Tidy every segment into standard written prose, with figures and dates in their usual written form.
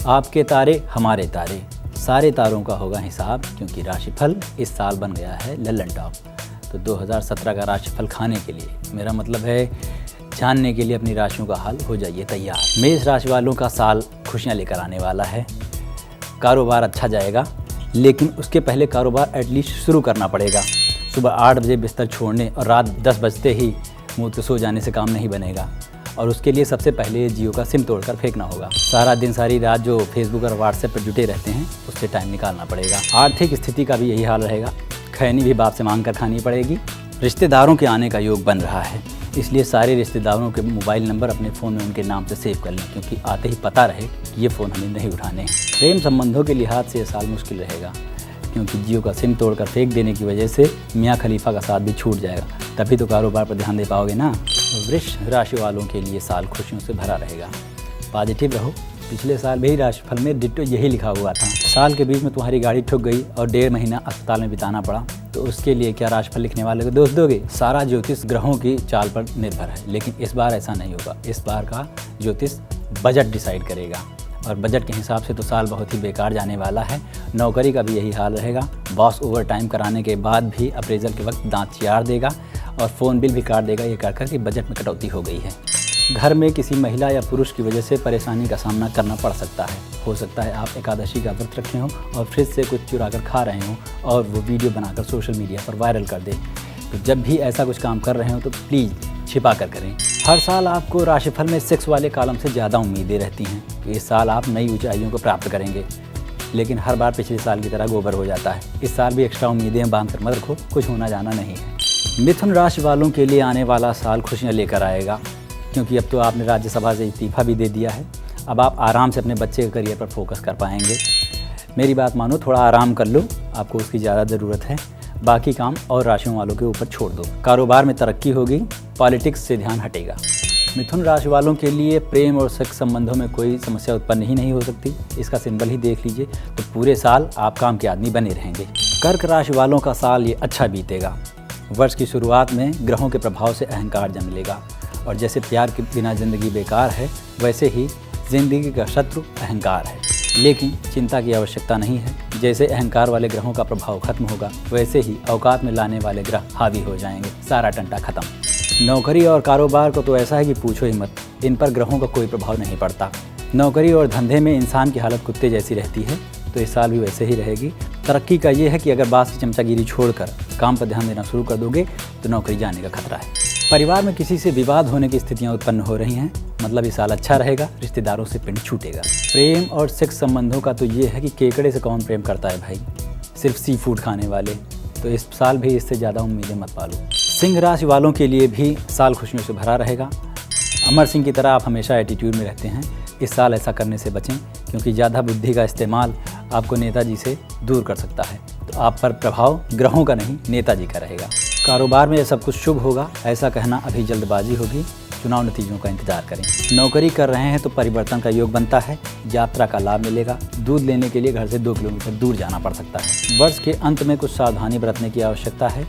आपके तारे हमारे तारे, सारे तारों का होगा हिसाब, क्योंकि राशिफल इस साल बन गया है लल्लन टॉप। तो 2017 का राशिफल खाने के लिए, मेरा मतलब है जानने के लिए अपनी राशियों का हाल हो जाइए तैयार। मेष राशि वालों का साल खुशियाँ लेकर आने वाला है। कारोबार अच्छा जाएगा, लेकिन उसके पहले कारोबार एटलीस्ट शुरू करना पड़ेगा। सुबह 8 बजे बिस्तर छोड़ने और रात 10 बजते ही मुँह के सो जाने से काम नहीं बनेगा, और उसके लिए सबसे पहले जियो का सिम तोड़कर फेंकना होगा। सारा दिन सारी रात जो फेसबुक और व्हाट्सएप पर जुटे रहते हैं, उससे टाइम निकालना पड़ेगा। आर्थिक स्थिति का भी यही हाल रहेगा, खैनी भी बाप से मांग कर खानी पड़ेगी। रिश्तेदारों के आने का योग बन रहा है, इसलिए सारे रिश्तेदारों के मोबाइल नंबर अपने फ़ोन में उनके नाम से सेव कर लें, क्योंकि आते ही पता रहे कि ये फ़ोन हमें नहीं उठाने हैं। प्रेम संबंधों के लिहाज से ये साल मुश्किल रहेगा, क्योंकि जियो का सिम तोड़कर फेंक देने की वजह से मियाँ खलीफा का साथ भी छूट जाएगा, तभी तो कारोबार पर ध्यान दे पाओगे ना। वृष राशि वालों के लिए साल खुशियों से भरा रहेगा। पॉजिटिव रहो। पिछले साल भी राशिफल में डिट्टो यही लिखा हुआ था। साल के बीच में तुम्हारी गाड़ी ठुक गई और 1.5 महीना अस्पताल में बिताना पड़ा, तो उसके लिए क्या राशिफल लिखने वाले को दोष दोगे? सारा ज्योतिष ग्रहों की चाल पर निर्भर है, लेकिन इस बार ऐसा नहीं होगा। इस बार का ज्योतिष बजट डिसाइड करेगा, और बजट के हिसाब से तो साल बहुत ही बेकार जाने वाला है। नौकरी का भी यही हाल रहेगा। बॉस ओवर टाइम कराने के बाद भी अप्रेजल के वक्त दांत चियार देगा और फ़ोन बिल भी काट देगा, ये कहकर कि बजट में कटौती हो गई है। घर में किसी महिला या पुरुष की वजह से परेशानी का सामना करना पड़ सकता है। हो सकता है आप एकादशी का व्रत रखे हों और फ्रिज से कुछ चुरा कर खा रहे हों और वो वीडियो बनाकर सोशल मीडिया पर वायरल कर दें। तो जब भी ऐसा कुछ काम कर रहे हो तो प्लीज़ छिपा कर करें। हर साल आपको राशिफल में सेक्स वाले कॉलम से ज़्यादा उम्मीदें रहती हैं कि इस साल आप नई ऊंचाइयों को प्राप्त करेंगे, लेकिन हर बार पिछले साल की तरह गोबर हो जाता है। इस साल भी एक्स्ट्रा उम्मीदें बांध कर मत रखो, कुछ होना जाना नहीं है। मिथुन राशि वालों के लिए आने वाला साल खुशियाँ लेकर आएगा, क्योंकि अब तो आपने राज्यसभा से इस्तीफा भी दे दिया है। अब आप आराम से अपने बच्चे के करियर पर फोकस कर पाएंगे। मेरी बात मानो, थोड़ा आराम कर लो, आपको उसकी ज़्यादा ज़रूरत है। बाकी काम और राशियों वालों के ऊपर छोड़ दो। कारोबार में तरक्की होगी, पॉलिटिक्स से ध्यान हटेगा। मिथुन राशि वालों के लिए प्रेम और सेक्स संबंधों में कोई समस्या उत्पन्न ही नहीं हो सकती। इसका सिंबल ही देख लीजिए, तो पूरे साल आप काम के आदमी बने रहेंगे। कर्क राशि वालों का साल ये अच्छा बीतेगा। वर्ष की शुरुआत में ग्रहों के प्रभाव से अहंकार जन्म लेगा, और जैसे प्यार के बिना ज़िंदगी बेकार है, वैसे ही ज़िंदगी का शत्रु अहंकार है। लेकिन चिंता की आवश्यकता नहीं है। जैसे अहंकार वाले ग्रहों का प्रभाव खत्म होगा, वैसे ही औकात में लाने वाले ग्रह हावी हो जाएंगे। सारा टंटा खत्म। नौकरी और कारोबार को तो ऐसा है कि पूछो ही मत, इन पर ग्रहों का कोई प्रभाव नहीं पड़ता। नौकरी और धंधे में इंसान की हालत कुत्ते जैसी रहती है, तो इस साल भी वैसे ही रहेगी। तरक्की का ये है कि अगर बात की चमचागिरी छोड़कर काम पर ध्यान देना शुरू कर दोगे तो नौकरी जाने का खतरा है। परिवार में किसी से विवाद होने की स्थितियां उत्पन्न हो रही हैं, मतलब इस साल अच्छा रहेगा। रिश्तेदारों से पिंड छूटेगा। प्रेम और सेक्स संबंधों का तो ये है कि केकड़े से कौन प्रेम करता है भाई, सिर्फ सी फूड खाने वाले। तो इस साल भी इससे ज़्यादा उम्मीदें मत पालो। सिंह राशि वालों के लिए भी साल खुशियों से भरा रहेगा। अमर सिंह की तरह आप हमेशा एटीट्यूड में रहते हैं। इस साल ऐसा करने से बचें, क्योंकि ज़्यादा बुद्धि का इस्तेमाल आपको नेताजी से दूर कर सकता है। तो आप पर प्रभाव ग्रहों का नहीं, नेताजी का रहेगा। कारोबार में सब कुछ शुभ होगा, ऐसा कहना अभी जल्दबाजी होगी। चुनाव नतीजों का इंतजार करें। नौकरी कर रहे हैं तो परिवर्तन का योग बनता है। यात्रा का लाभ मिलेगा। दूध लेने के लिए घर से 2 किलोमीटर दूर जाना पड़ सकता है। वर्ष के अंत में कुछ सावधानी बरतने की आवश्यकता है।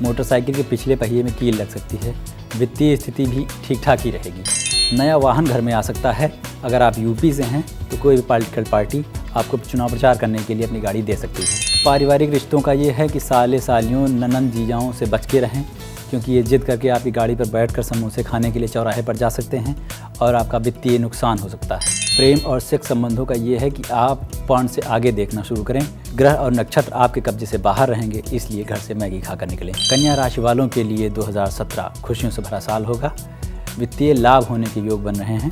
मोटरसाइकिल के पिछले पहिए में कील लग सकती है। वित्तीय स्थिति भी ठीक ठाक ही रहेगी। नया वाहन घर में आ सकता है। अगर आप यूपी से हैं तो कोई भी पॉलिटिकल पार्टी आपको चुनाव प्रचार करने के लिए अपनी गाड़ी दे सकती है। पारिवारिक रिश्तों का ये है कि साले सालियों ननंद जीजाओं से बच के रहें, क्योंकि ये जिद करके आपकी गाड़ी पर बैठकर समोसे खाने के लिए चौराहे पर जा सकते हैं और आपका वित्तीय नुकसान हो सकता है। प्रेम और सेक्स संबंधों का ये है कि आप पॉइंट से आगे देखना शुरू करें। ग्रह और नक्षत्र आपके कब्जे से बाहर रहेंगे, इसलिए घर से मैगी खाकर निकलें। कन्या राशि वालों के लिए 2017 खुशियों से भरा साल होगा। वित्तीय लाभ होने के योग बन रहे हैं।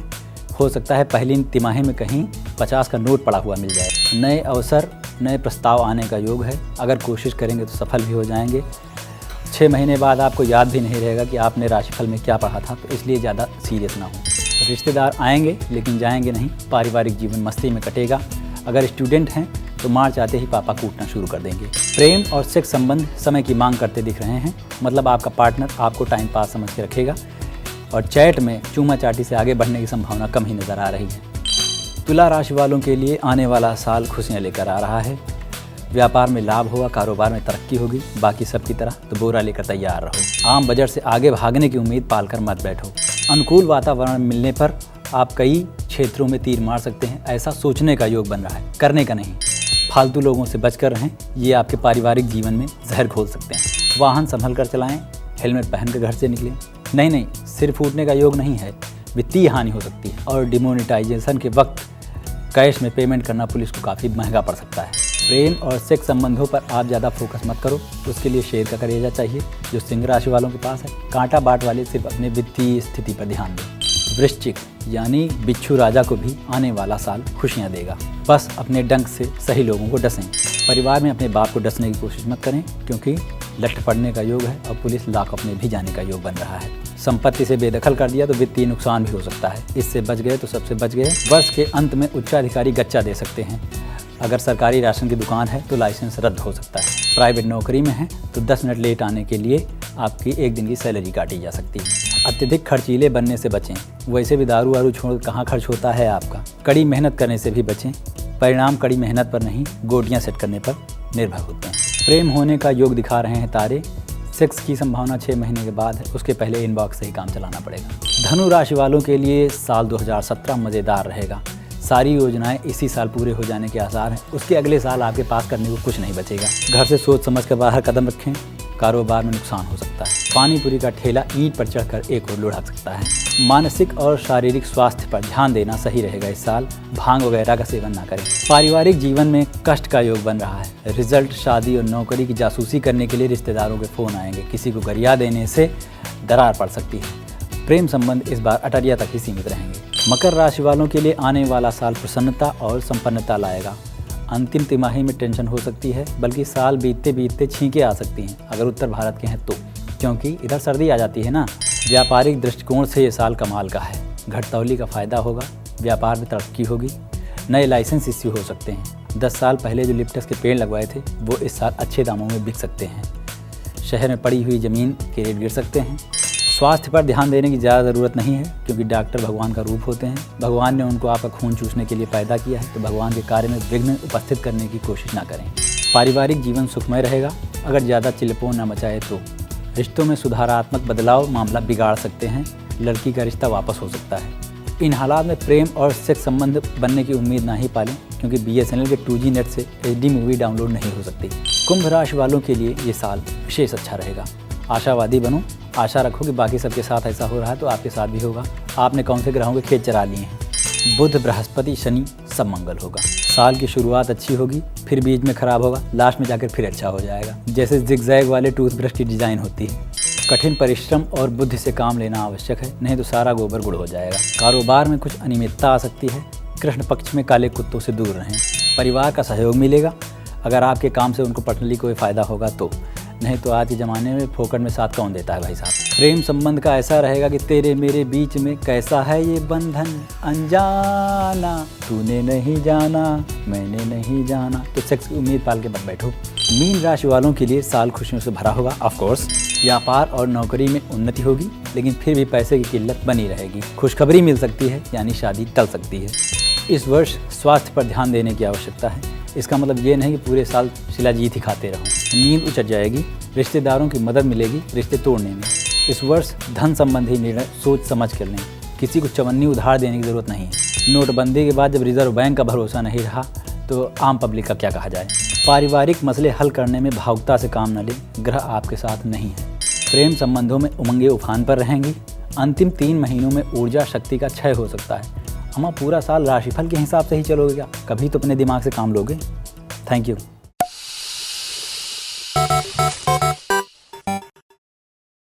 हो सकता है पहली तिमाही में कहीं 50 का नोट पड़ा हुआ मिल जाए। नए अवसर, नए प्रस्ताव आने का योग है। अगर कोशिश करेंगे तो सफल भी हो जाएंगे। 6 महीने बाद आपको याद भी नहीं रहेगा कि आपने राशिफल में क्या पढ़ा था, तो इसलिए ज़्यादा सीरियस ना हो। रिश्तेदार आएंगे लेकिन जाएंगे नहीं। पारिवारिक जीवन मस्ती में कटेगा। अगर स्टूडेंट हैं तो मार्च आते ही पापा कूटना शुरू कर देंगे। प्रेम और सेक्स संबंध समय की मांग करते दिख रहे हैं, मतलब आपका पार्टनर आपको टाइम पास समझ के रखेगा और चैट में चूमा चाटी से आगे बढ़ने की संभावना कम ही नज़र आ रही है। तुला राशि वालों के लिए आने वाला साल खुशियाँ लेकर आ रहा है। व्यापार में लाभ होगा, कारोबार में तरक्की होगी। बाकी सब की तरह तो बोरा लेकर तैयार रहो। आम बजट से आगे भागने की उम्मीद पालकर मत बैठो। अनुकूल वातावरण मिलने पर आप कई क्षेत्रों में तीर मार सकते हैं, ऐसा सोचने का योग बन रहा है, करने का नहीं। फालतू लोगों से बचकर रहें, ये आपके पारिवारिक जीवन में जहर घोल सकते हैं। वाहन संभल कर चलाएं, हेलमेट पहन कर घर से निकलें। नहीं, सिर फूटने का योग नहीं है, वित्तीय हानि हो सकती है और डिमोनेटाइजेशन के वक्त कैश में पेमेंट करना पुलिस को काफ़ी महंगा पड़ सकता है। प्रेम और सेक्स संबंधों पर आप ज़्यादा फोकस मत करो, उसके लिए शेर का कलेजा चाहिए जो सिंह राशि वालों के पास है। कांटा बाट वाले सिर्फ अपने वित्तीय स्थिति पर ध्यान दें। वृश्चिक यानी बिच्छू राजा को भी आने वाला साल खुशियां देगा, बस अपने डंक से सही लोगों को डसें। परिवार में अपने बाप को डसने की कोशिश मत करें क्योंकि लट पड़ने का योग है और पुलिस लॉकअप में भी जाने का योग बन रहा है। संपत्ति से बेदखल कर दिया तो वित्तीय नुकसान भी हो सकता है, इससे बच गए तो सबसे बच गए। वर्ष के अंत में उच्चाधिकारी गच्चा दे सकते हैं। अगर सरकारी राशन की दुकान है तो लाइसेंस रद्द हो सकता है। प्राइवेट नौकरी में है तो 10 मिनट लेट आने के लिए आपकी एक दिन की सैलरी काटी जा सकती है। अत्यधिक खर्चीले बनने से बचें, वैसे भी दारू वारू छोड़ कहाँ खर्च होता है आपका। कड़ी मेहनत करने से भी बचें, परिणाम कड़ी मेहनत पर नहीं गोटियाँ सेट करने पर निर्भर होते हैं। प्रेम होने का योग दिखा रहे हैं तारे। सेक्स की संभावना 6 महीने के बाद है, उसके पहले इनबॉक्स से ही काम चलाना पड़ेगा। धनु राशि वालों के लिए साल 2017 मज़ेदार रहेगा। सारी योजनाएं इसी साल पूरे हो जाने के आसार हैं, उसके अगले साल आपके पास करने को कुछ नहीं बचेगा। घर से सोच समझ कर बाहर कदम रखें, कारोबार में नुकसान हो सकता है। पानी पूरी का ठेला ईंट पर चढ़कर एक और लुढ़क सकता है। मानसिक और शारीरिक स्वास्थ्य पर ध्यान देना सही रहेगा इस साल। भांग वगैरह का सेवन ना करें। पारिवारिक जीवन में कष्ट का योग बन रहा है। रिजल्ट, शादी और नौकरी की जासूसी करने के लिए रिश्तेदारों के फ़ोन आएंगे। किसी को गरिया देने से दरार पड़ सकती है। प्रेम संबंध इस बार अटरिया तक ही सीमित रहेंगे। मकर राशि वालों के लिए आने वाला साल प्रसन्नता और संपन्नता लाएगा। अंतिम तिमाही में टेंशन हो सकती है, बल्कि साल बीतते बीतते छींकें आ सकती हैं अगर उत्तर भारत के हैं तो, क्योंकि इधर सर्दी आ जाती है ना। व्यापारिक दृष्टिकोण से ये साल कमाल का है। घटतौली का फ़ायदा होगा, व्यापार में तरक्की होगी, नए लाइसेंस इश्यू हो सकते हैं। 10 साल पहले जो लिप्टस के पेड़ लगवाए थे वो इस साल अच्छे दामों में बिक सकते हैं। शहर में पड़ी हुई ज़मीन के रेट गिर सकते हैं। स्वास्थ्य पर ध्यान देने की ज़्यादा ज़रूरत नहीं है क्योंकि डॉक्टर भगवान का रूप होते हैं। भगवान ने उनको आपका खून चूसने के लिए पैदा किया है, तो भगवान के कार्य में विघ्न उपस्थित करने की कोशिश ना करें। पारिवारिक जीवन सुखमय रहेगा अगर ज़्यादा चिल्पों न मचाए तो। रिश्तों में सुधारात्मक बदलाव मामला बिगाड़ सकते हैं। लड़की का रिश्ता वापस हो सकता है। इन हालात में प्रेम और सेक्स संबंध बनने की उम्मीद ना ही पालें क्योंकि BSNL के 2G नेट से HD मूवी डाउनलोड नहीं हो सकती। कुंभ राशि वालों के लिए ये साल विशेष अच्छा रहेगा। आशावादी बनो, आशा रखो कि बाकी सबके साथ ऐसा हो रहा है तो आपके साथ भी होगा। आपने कौन से ग्रहों के खेत चरा लिए हैं? बुध, बृहस्पति, शनि, सब मंगल होगा। साल की शुरुआत अच्छी होगी, फिर बीच में खराब होगा, लास्ट में जाकर फिर अच्छा हो जाएगा। जैसे जिगजैग वाले टूथब्रश की डिज़ाइन होती है। कठिन परिश्रम और बुद्धि से काम लेना आवश्यक है, नहीं तो सारा गोबर गुड़ हो जाएगा। कारोबार में कुछ अनियमितता आ सकती है। कृष्ण पक्ष में काले कुत्तों से दूर रहें। परिवार का सहयोग मिलेगा अगर आपके काम से उनको पर्सनली कोई फ़ायदा होगा तो, नहीं तो आज के ज़माने में फोकट में साथ कौन देता है भाई साहब। प्रेम संबंध का ऐसा रहेगा कि तेरे मेरे बीच में कैसा है ये बंधन अनजाना, तूने नहीं जाना मैंने नहीं जाना। तो सेक्स की उम्मीद पाल के मत बैठो। मीन राशि वालों के लिए साल खुशियों से भरा होगा। ऑफ कोर्स व्यापार और नौकरी में उन्नति होगी, लेकिन फिर भी पैसे की किल्लत बनी रहेगी। खुशखबरी मिल सकती है यानी शादी टल सकती है। इस वर्ष स्वास्थ्य पर ध्यान देने की आवश्यकता है। इसका मतलब ये नहीं कि पूरे साल शिलाजीत ही खाते रहो। नींद उचट जाएगी, रिश्तेदारों की मदद मिलेगी रिश्ते तोड़ने में। इस वर्ष धन संबंधी निर्णय सोच समझ कर लें। किसी को चवन्नी उधार देने की ज़रूरत नहीं है। नोटबंदी के बाद जब रिजर्व बैंक का भरोसा नहीं रहा तो आम पब्लिक का क्या कहा जाए। पारिवारिक मसले हल करने में भावुकता से काम न लें, ग्रह आपके साथ नहीं है। प्रेम संबंधों में उमंगें उफान पर रहेंगी। अंतिम 3 महीनों में ऊर्जा शक्ति का क्षय हो सकता है। हम पूरा साल राशिफल के हिसाब से ही चलोगे क्या? कभी तो अपने दिमाग से काम लोगे। Thank you.